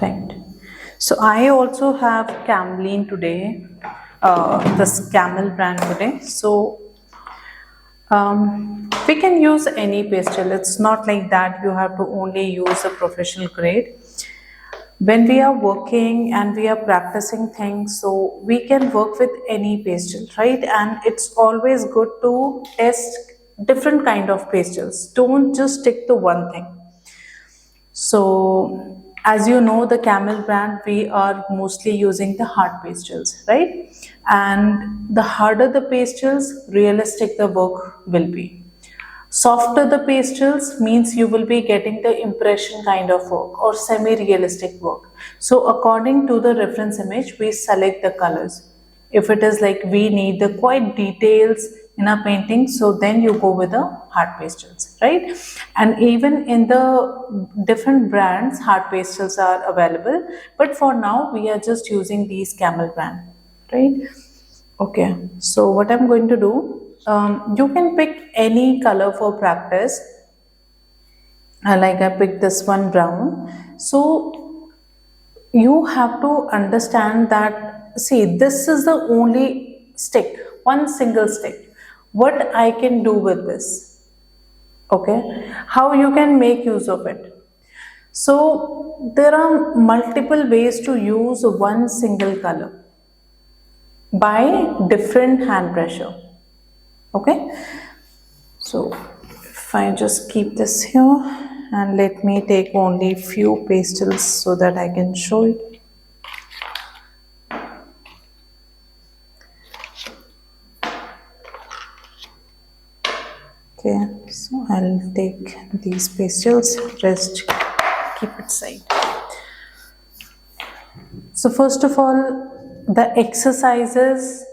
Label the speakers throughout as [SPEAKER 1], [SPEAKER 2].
[SPEAKER 1] Right. So I also have Camelin today, this Camel brand today. So we can use any pastel. It's not like that you have to only use a professional grade. When we are working and we are practicing things, so we can work with any pastel, right? And it's always good to test different kind of pastels. Don't just stick to one thing. So, as you know, the Camel brand, we are mostly using the hard pastels, right? And the harder the pastels, realistic the work will be. Softer the pastels means you will be getting the impression kind of work or semi-realistic work. So according to the reference image, we select the colors. If it is like we need the quite details in a painting, so then you go with the hard pastels, right? And even in the different brands, hard pastels are available. But for now, we are just using these Camel brand, right? Okay, so what I'm going to do, you can pick any color for practice. Like I picked this one brown. So you have to understand that, see, this is the only stick, one single stick. What I can do with this, okay? How you can make use of it. So there are multiple ways to use one single color by different hand pressure. Okay, so if I just keep this here and let me take only few pastels so that I can show it. Okay, so I'll take these pastels, rest keep it side. So first of all, the exercises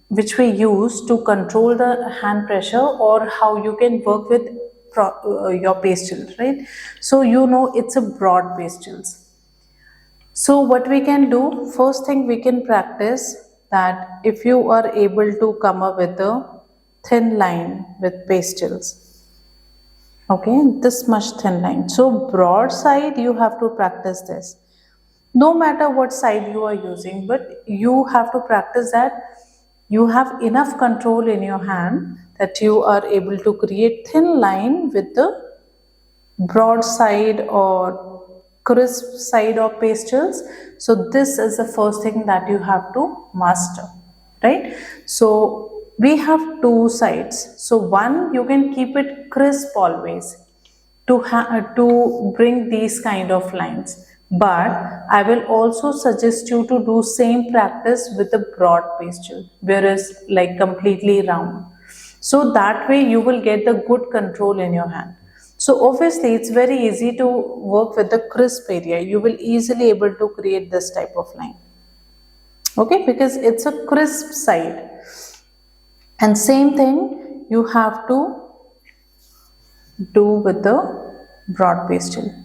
[SPEAKER 1] which we use to control the hand pressure or how you can work with your pastels, right? So you know it's a broad pastels. So what we can do, first thing we can practice that if you are able to come up with a thin line with pastels, okay, this much thin line. So broad side you have to practice this. No matter what side you are using, but you have to practice that you have enough control in your hand that you are able to create thin line with the broad side or crisp side of pastels. So this is the first thing that you have to master, right? So we have two sides. So one, you can keep it crisp always to bring these kind of lines. But I will also suggest you to do same practice with a broad pastel, whereas like completely round. So that way you will get the good control in your hand. So obviously it's very easy to work with the crisp area. You will easily able to create this type of line. Okay, because it's a crisp side. And same thing you have to do with the broad pastel.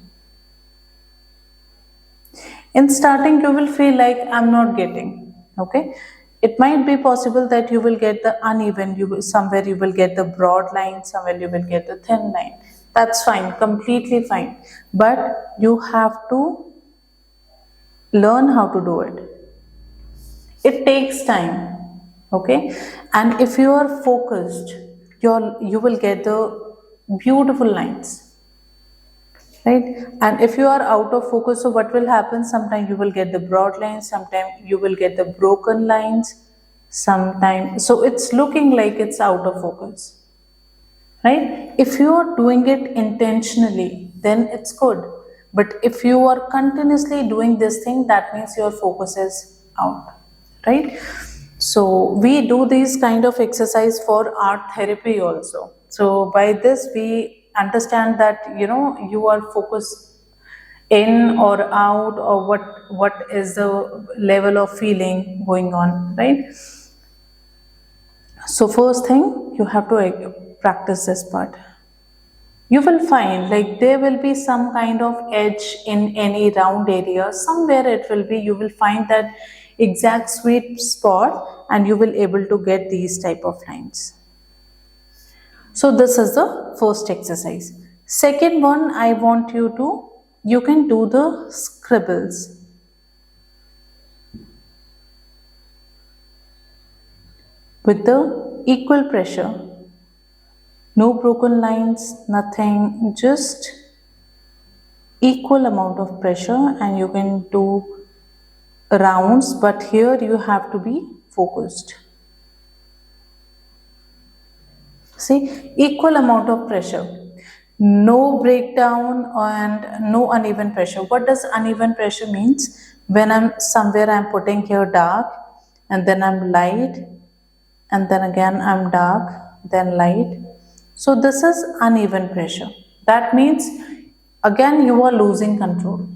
[SPEAKER 1] In starting you will feel like I'm not getting, okay? It might be possible that you will get the uneven, somewhere you will get the broad line, somewhere you will get the thin line. That's fine, completely fine. But you have to learn how to do it. It takes time, okay? And if you are focused, you will get the beautiful lines, right? And if you are out of focus, so what will happen? Sometimes you will get the broad lines, sometimes you will get the broken lines, sometimes, so it's looking like it's out of focus, right? If you are doing it intentionally, then it's good. But if you are continuously doing this thing, that means your focus is out, right? So we do these kind of exercise for art therapy also. So by this we understand that you are focused in or out, or what is the level of feeling going on, right? So first thing you have to practice this part. You will find like there will be some kind of edge in any round area, somewhere it will be, you will find that exact sweet spot and you will able to get these type of lines. So this is the first exercise. Second one, I want you to you can do the scribbles with the equal pressure. No broken lines, nothing, just equal amount of pressure, and you can do rounds, but here you have to be focused. See, equal amount of pressure, no breakdown and no uneven pressure. What does uneven pressure means? When I'm somewhere, I'm putting here dark, and then I'm light, and then again I'm dark, then light. So this is uneven pressure. That means again you are losing control,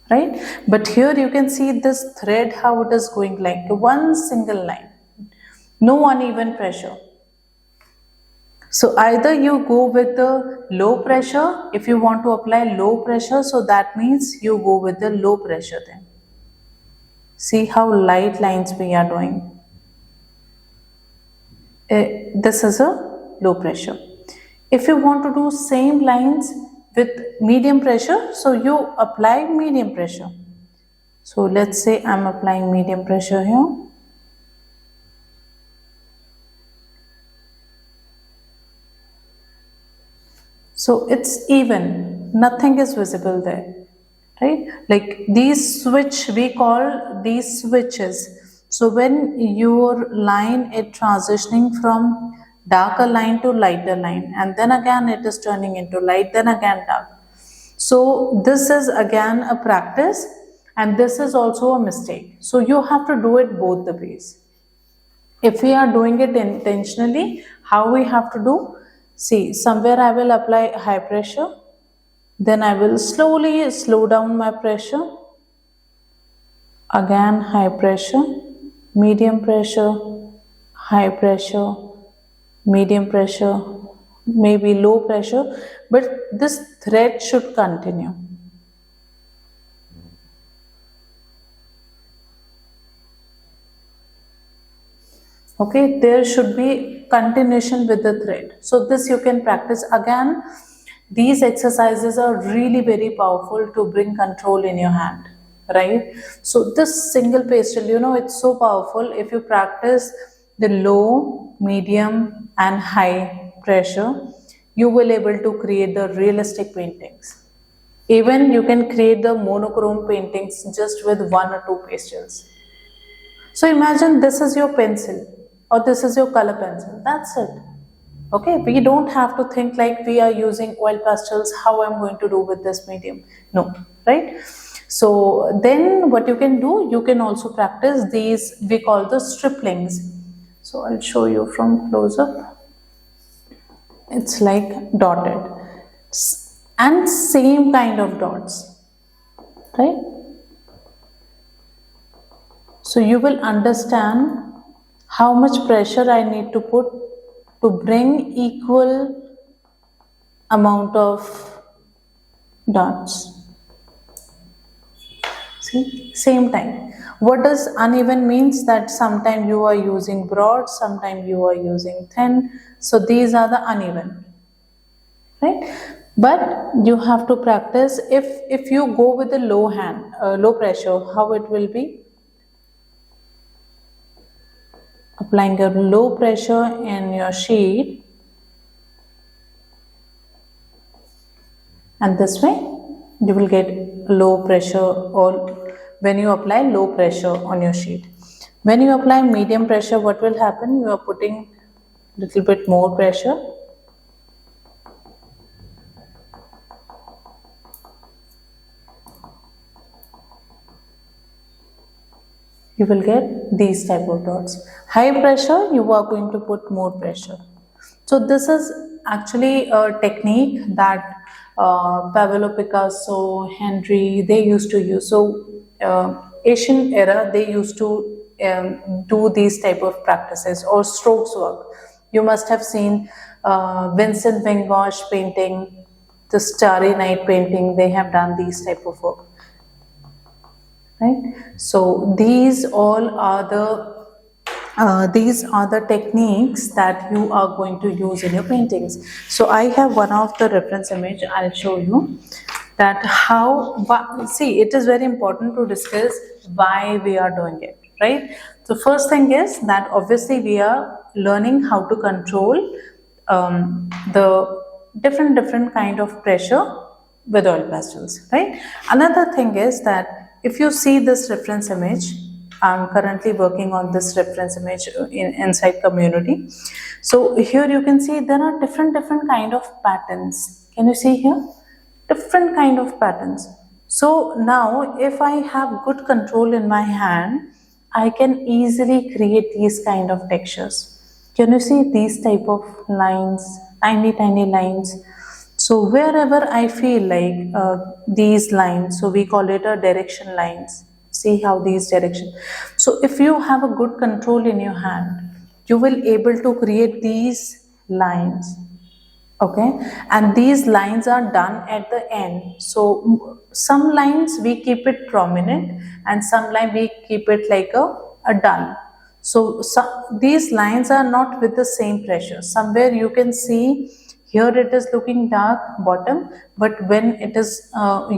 [SPEAKER 1] right? But here you can see this thread, how it is going like one single line, no uneven pressure. So either you go with the low pressure, if you want to apply low pressure, so that means you go with the low pressure then. See how light lines we are doing. This is a low pressure. If you want to do same lines with medium pressure, so you apply medium pressure. So let's say I'm applying medium pressure here. So it's even, nothing is visible there, right? Like these switch, we call these switches. So when your line is transitioning from darker line to lighter line, and then again it is turning into light, then again dark. So this is again a practice, and this is also a mistake. So you have to do it both the ways. If we are doing it intentionally, how we have to do? See, somewhere I will apply high pressure, then I will slowly slow down my pressure, again high pressure, medium pressure, high pressure, medium pressure, maybe low pressure, but this thread should continue. Okay, there should be continuation with the thread. So this you can practice again. These exercises are really very powerful to bring control in your hand, right? So this single pastel, it's so powerful. If you practice the low, medium and high pressure, you will able to create the realistic paintings. Even you can create the monochrome paintings just with one or two pastels. So imagine this is your pencil or this is your color pencil. That's it. Okay, we don't have to think like we are using oil pastels, how I'm going to do with this medium. No, right? So then what you can do, you can also practice these, we call the striplings. So I'll show you from close up. It's like dotted and same kind of dots, right? So you will understand how much pressure I need to put to bring equal amount of dots. See, same time. What does uneven means? That sometimes you are using broad, sometimes you are using thin. So these are the uneven, right? But you have to practice. If you go with the low pressure, how it will be? Applying a low pressure in your sheet, and this way you will get low pressure, or when you apply low pressure on your sheet. When you apply medium pressure, what will happen? You are putting little bit more pressure. You will get these type of dots. High pressure, you are going to put more pressure. So this is actually a technique that Pablo Picasso, Henry, they used to use. So Asian era, they used to do these type of practices or strokes work. You must have seen Vincent van Gogh painting, the Starry Night painting, they have done these type of work. Right? So these are the techniques that you are going to use in your paintings. So I have one of the reference image, I'll show you. that see, it is very important to discuss why we are doing it, right? So first thing is that obviously we are learning how to control the different kind of pressure with oil pastels, right? Another thing is that if you see this reference image, I'm currently working on this reference image inside community. So here you can see there are different kind of patterns. Can you see here? Different kind of patterns. So now if I have good control in my hand, I can easily create these kind of textures. Can you see these type of lines, tiny lines? So wherever I feel like these lines, so we call it a direction lines. See how these direction. So if you have a good control in your hand, you will able to create these lines. Okay, and these lines are done at the end. So some lines we keep it prominent and some line we keep it like a dull. So these lines are not with the same pressure. Somewhere you can see here it is looking dark bottom, but when it is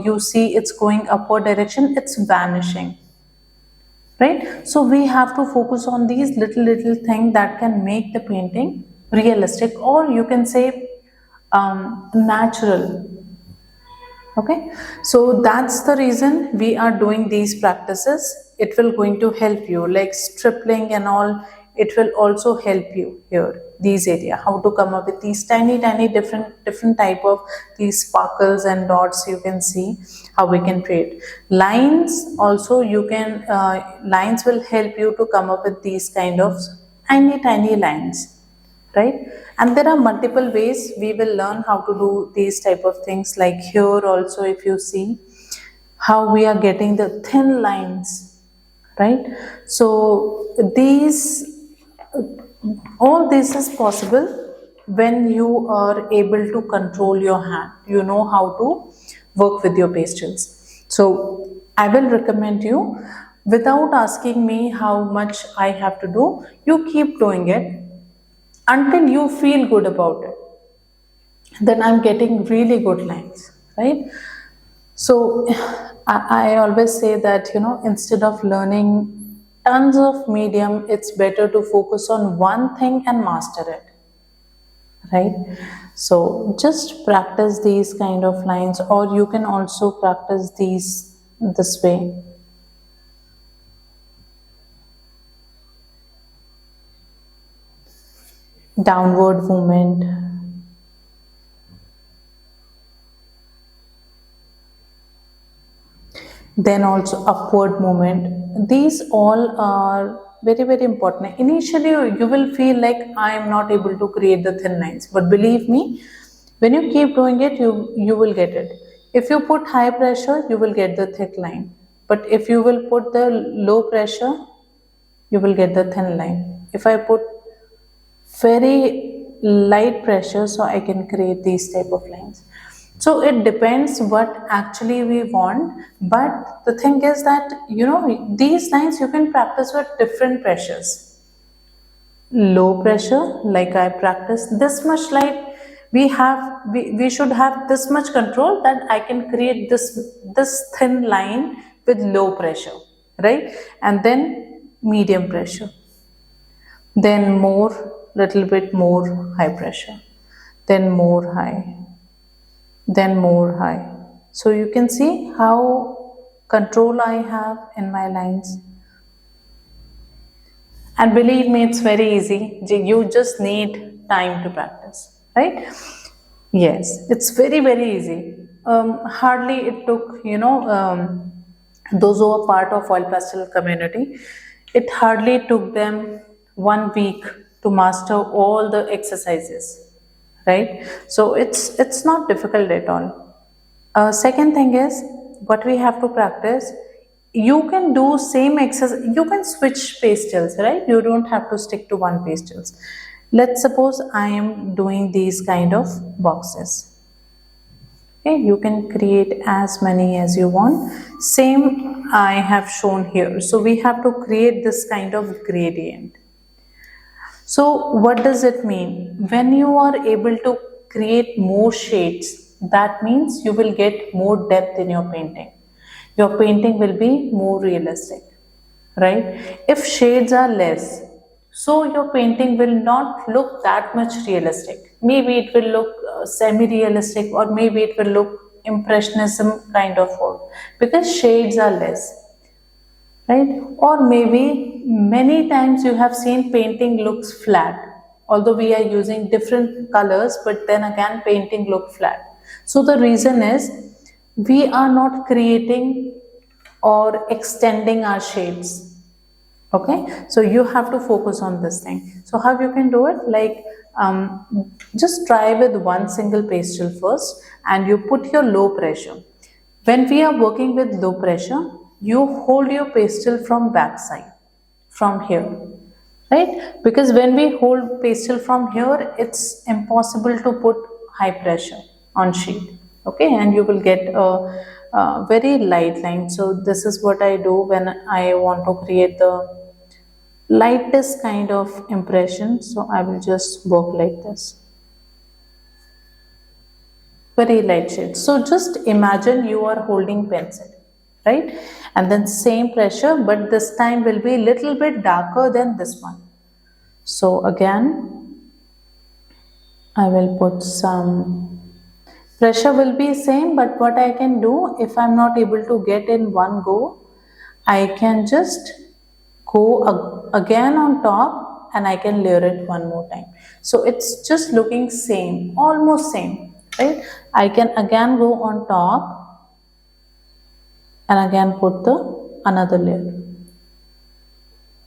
[SPEAKER 1] you see it's going upward direction, it's vanishing, right? So we have to focus on these little things that can make the painting realistic, or you can say natural. Okay, so that's the reason we are doing these practices. It will going to help you like stripling and all. It will also help you here these area how to come up with these tiny different type of these sparkles and dots. You can see how we can create lines also. You can lines will help you to come up with these kind of tiny lines, right? And there are multiple ways we will learn how to do these type of things. Like here also if you see how we are getting the thin lines, right? So these all this is possible when you are able to control your hand, you know how to work with your pastels. So I will recommend you, without asking me how much I have to do, you keep doing it until you feel good about it. Then I'm getting really good lines, right? So I always say that, instead of learning tons of medium, it's better to focus on one thing and master it, right? So just practice these kind of lines, or you can also practice these this way. Downward movement. Then also upward movement. These all are very important. Initially you will feel like I am not able to create the thin lines, but believe me, when you keep doing it, you will get it. If you put high pressure, you will get the thick line, but if you will put the low pressure, you will get the thin line. If I put very light pressure, so I can create these type of lines. So it depends what actually we want, but the thing is that these lines you can practice with different pressures. Low pressure, like I practice this much light, we should have this much control that I can create this thin line with low pressure, right? And then medium pressure, then more, little bit more high pressure, then more high, then more high. So you can see how control I have in my lines. And believe me, it's very easy. You just need time to practice, right? Yes, it's very easy. Hardly it took, those who are part of oil pastel community, it hardly took them 1 week to master all the exercises, right? So it's not difficult at all. Second thing is, what we have to practice, you can do same exercise, you can switch pastels, right? You don't have to stick to one pastels. Let's suppose I am doing these kind of boxes. Okay, you can create as many as you want. Same I have shown here. So we have to create this kind of gradient. So what does it mean? When you are able to create more shades, that means you will get more depth in your painting. Your painting will be more realistic, right? If shades are less, so your painting will not look that much realistic. Maybe it will look semi-realistic, or maybe it will look impressionism kind of work, because shades are less, right? Or maybe many times you have seen painting looks flat, although we are using different colors, but then again painting look flat. So the reason is we are not creating or extending our shades. Okay, so you have to focus on this thing. So how you can do it, like, just try with one single pastel first, and you put your low pressure. When we are working with low pressure, you hold your pastel from back side, from here, right? Because when we hold pastel from here, it's impossible to put high pressure on sheet. Okay, and you will get a very light line. So this is what I do when I want to create the lightest kind of impression. So I will just work like this, very light shade. So just imagine you are holding pencil, right? And then same pressure, but this time will be little bit darker than this one. So again I will put some pressure, will be same, but what I can do, if I'm not able to get in one go, I can just go again on top, and I can layer it one more time. So it's just looking same, almost same, right? I can again go on top and again put the another layer.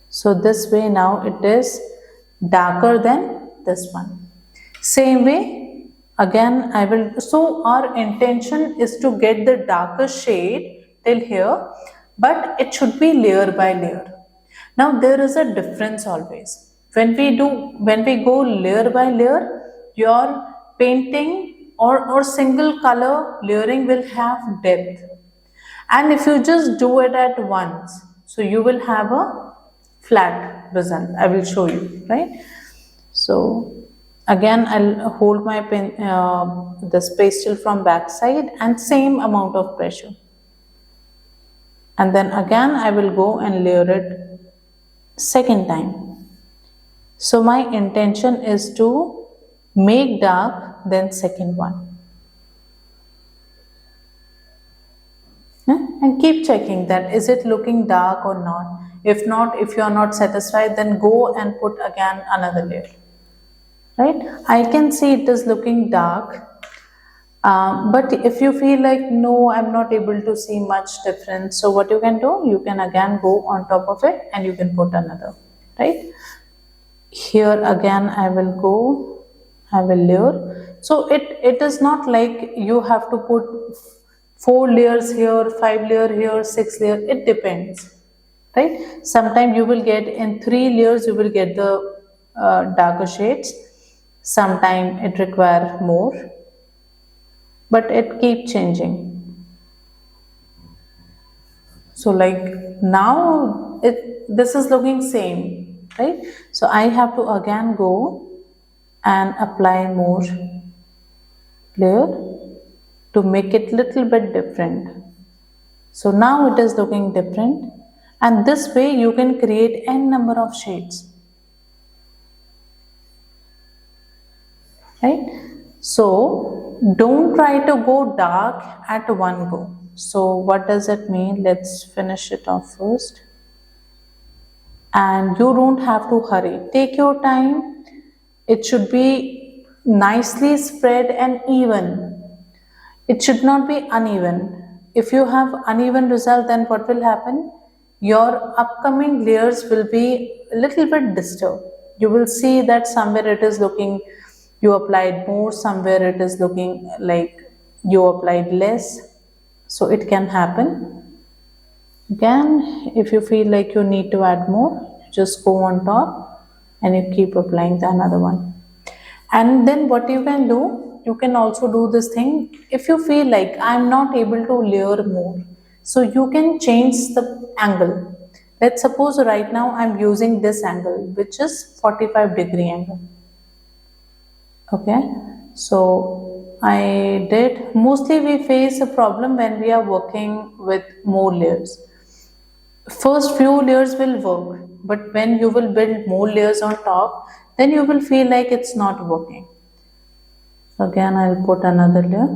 [SPEAKER 1] So this way now it is darker than this one. Same way again I will, so our intention is to get the darker shade till here, but it should be layer by layer. Now there is a difference always. When we go layer by layer, your painting or single color layering will have depth. And if you just do it at once, so you will have a flat result. I will show you, right? So again I'll hold my pen, this pastel from back side, and same amount of pressure. And then again I will go and layer it second time. So my intention is to make dark, then second one. And keep checking that is it looking dark or not. If not, if you are not satisfied, then go and put again another layer. Right? I can see it is looking dark. But if you feel like no, I'm not able to see much difference, so what you can do, you can again go on top of it and you can put another, right? Here again I will go, I will layer. So it is not like you have to put 4 layers here, 5 layer here, 6 layer, it depends, right? Sometimes you will get in 3 layers, you will get the darker shades. Sometimes it require more, but it keep changing. So like now this is looking same, right? So I have to again go and apply more layer to make it little bit different. So now it is looking different, and this way you can create n number of shades, right? So don't try to go dark at one go. So what does it mean? Let's finish it off first. And you don't have to hurry. Take your time. It should be nicely spread and even. It should not be uneven. If you have uneven result, then what will happen? Your upcoming layers will be a little bit disturbed. You will see that somewhere it is looking, you applied more, somewhere it is looking like you applied less. So it can happen. Again, if you feel like you need to add more, just go on top and you keep applying the another one. And then what you can do, you can also do this thing. If you feel like I'm not able to layer more, so you can change the angle. Let's suppose right now I'm using this angle, which is 45-degree angle. Okay, so I did. Mostly we face a problem when we are working with more layers. First few layers will work, but when you will build more layers on top, then you will feel like it's not working. So again, I'll put another layer.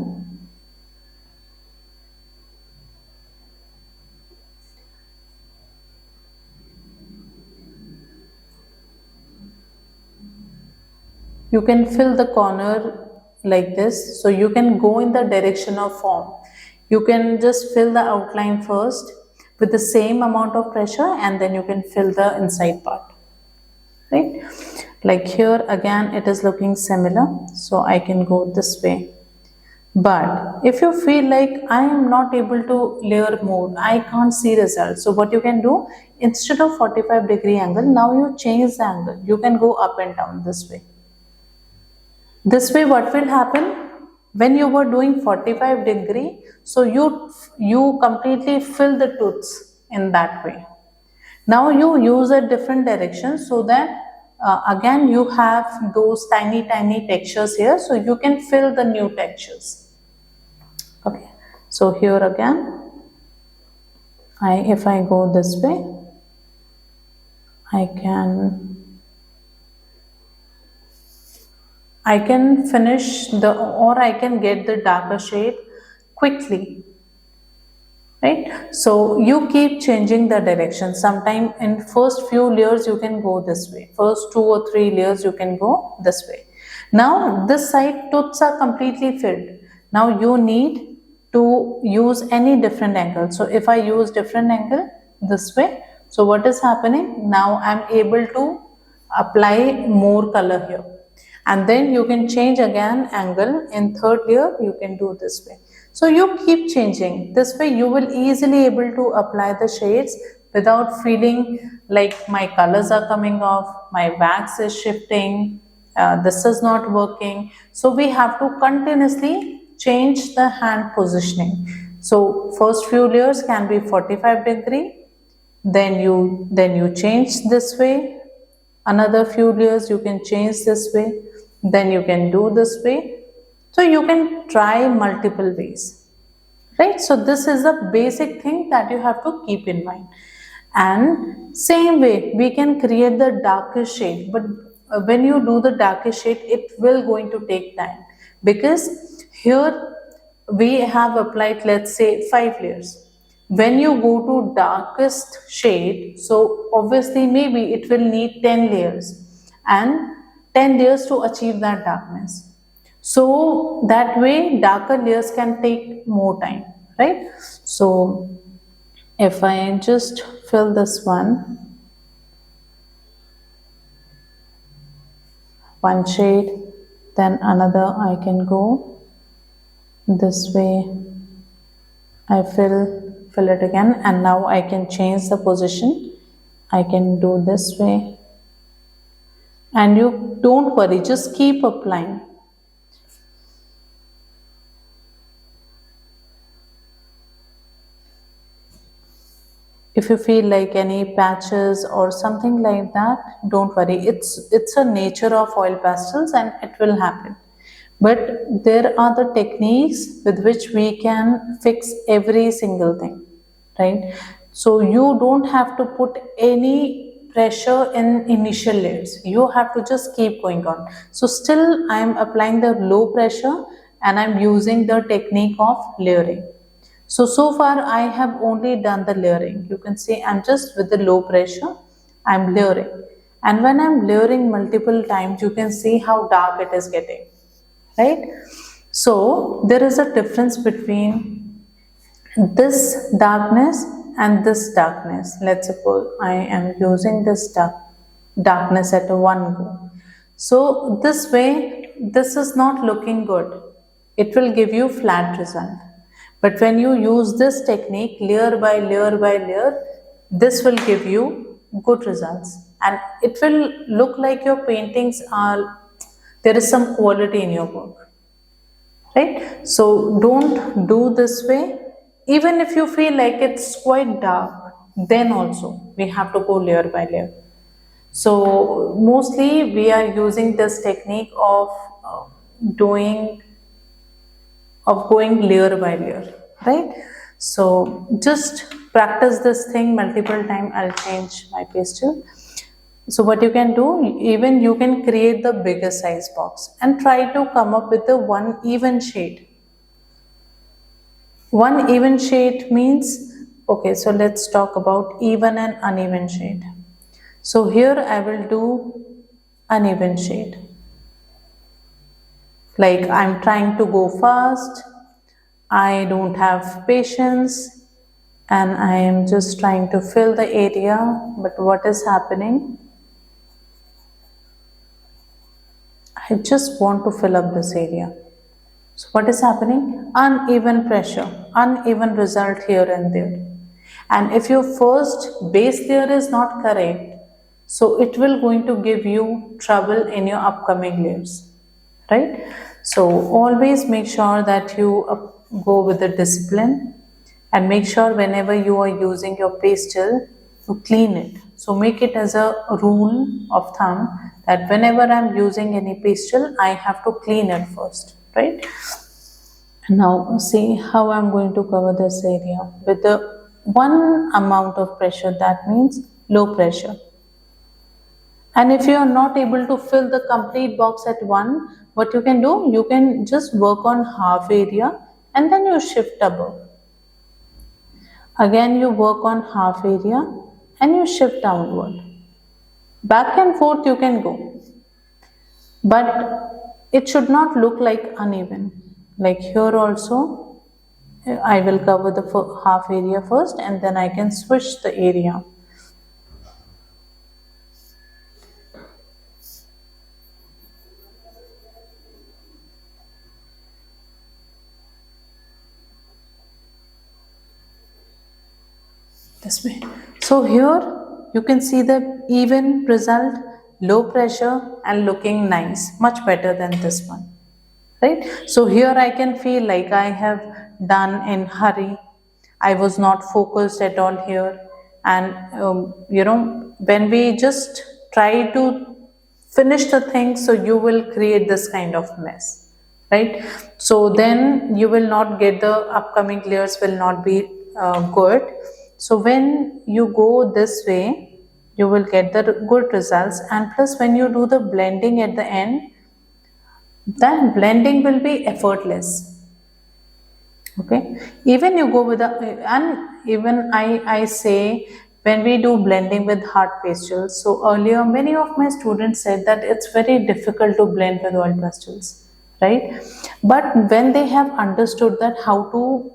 [SPEAKER 1] You can fill the corner like this. So you can go in the direction of form. You can just fill the outline first with the same amount of pressure, and then you can fill the inside part. Right? Like here again, it is looking similar. So I can go this way. But if you feel like I am not able to layer more, I can't see results. So what you can do, instead of 45-degree angle, now you change the angle. You can go up and down this way. This way what will happen, when you were doing 45-degree, so you completely fill the tooths in that way. Now you use a different direction so that again you have those tiny textures here, so you can fill the new textures. Okay, so here again, if I go this way, I can finish or I can get the darker shade quickly, right? So you keep changing the direction. Sometime in first few layers you can go this way, first 2 or 3 layers you can go this way. Now this side tooths are completely filled. Now you need to use any different angle. So if I use different angle this way, so what is happening now, I'm able to apply more color here, and then you can change again angle in third layer, you can do this way. So you keep changing this way, you will easily able to apply the shades without feeling like my colors are coming off, my wax is shifting, this is not working. So we have to continuously change the hand positioning. So first few layers can be 45-degree, then you change this way, another few layers you can change this way, then you can do this way. So you can try multiple ways, right? So this is the basic thing that you have to keep in mind. And same way we can create the darkest shade, but when you do the darkest shade it will going to take time, because here we have applied, let's say, 5 layers. When you go to darkest shade, so obviously maybe it will need 10 layers, and 10 layers to achieve that darkness. So that way darker layers can take more time, right? So if I just fill this one shade, then another I can go this way, I fill it again, and now I can change the position. I can do this way, and you don't worry, just keep applying. If you feel like any patches or something like that, don't worry, it's a nature of oil pastels and it will happen. But there are the techniques with which we can fix every single thing, right? So you don't have to put any pressure in initial layers, you have to just keep going on. So still I am applying the low pressure and I'm using the technique of layering. So far I have only done the layering. You can see I'm just with the low pressure, I'm layering. And when I'm layering multiple times, you can see how dark it is getting, right? So there is a difference between this darkness and this darkness. Let's suppose I am using this darkness at one go. So this way, this is not looking good. It will give you flat result. But when you use this technique, layer by layer by layer, this will give you good results. And it will look like your paintings are, there is some quality in your work, right? So don't do this way. Even if you feel like it's quite dark, then also we have to go layer by layer. So mostly we are using this technique of doing of going layer by layer, right? So just practice this thing multiple time. I'll change my pastel. So what you can do, even you can create the bigger size box and try to come up with the one even shade. One even shade means, okay, so let's talk about even and uneven shade. So here I will do uneven shade. Like I'm trying to go fast, I don't have patience, and I am just trying to fill the area. But what is happening? I just want to fill up this area. So what is happening? Uneven pressure, uneven result here and there. And if your first base layer is not correct, so it will going to give you trouble in your upcoming layers, right? So always make sure that you go with the discipline, and make sure whenever you are using your pastel to clean it. So make it as a rule of thumb that whenever I'm using any pastel, I have to clean it first, right? Now see how I'm going to cover this area with the one amount of pressure, that means low pressure. And if you are not able to fill the complete box at one, what you can do, you can just work on half area and then you shift above. Again you work on half area and you shift downward. Back and forth you can go. But it should not look like uneven. Like here also, I will cover the half area first and then I can switch the area. This way. So here you can see the even result, low pressure and looking nice, much better than this one, right? So here I can feel like I have done in hurry. I was not focused at all here. And when we just try to finish the thing, so you will create this kind of mess, right? So then you will not get, the upcoming layers will not be good. So when you go this way, you will get the good results. And plus when you do the blending at the end, then blending will be effortless. Okay, even you go with a, and even I say, when we do blending with hard pastels, so earlier many of my students said that it's very difficult to blend with oil pastels, right? But when they have understood that how to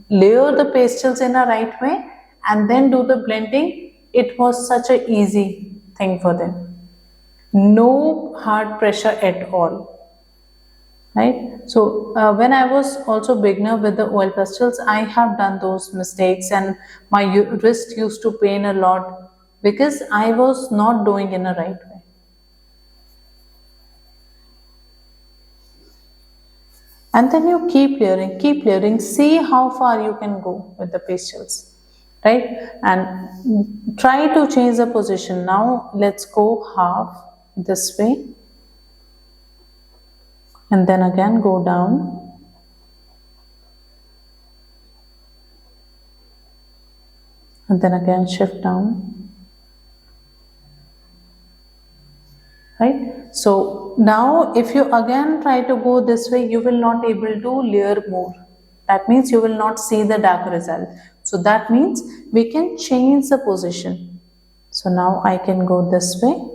[SPEAKER 1] layer the pastels in a right way and then do the blending, it was such a easy thing for them. No hard pressure at all, right? So when I was also beginner with the oil pastels, I have done those mistakes and my wrist used to pain a lot because I was not doing in a right way. And then you keep layering, see how far you can go with the pastels, right? And try to change the position. Now let's go half this way and then again go down. And then again shift down, right? So now if you again try to go this way, you will not able to layer more. That means you will not see the dark result. So that means we can change the position. So now I can go this way.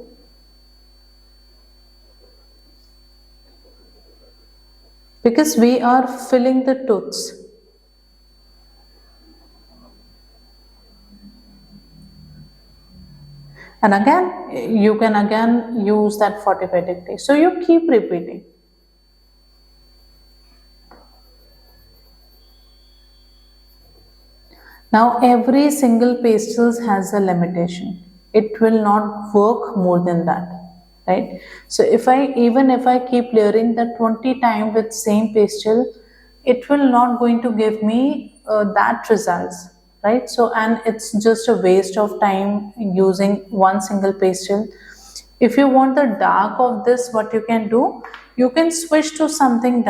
[SPEAKER 1] Because we are filling the tooths. And again, you can again use that 45 degrees. So you keep repeating. Now every single pastels has a limitation. It will not work more than that, right? So if I keep layering that 20 times with same pastel, it will not going to give me that results, right? So and it's just a waste of time using one single pastel. If you want the dark of this, what you can do, you can switch to something dark.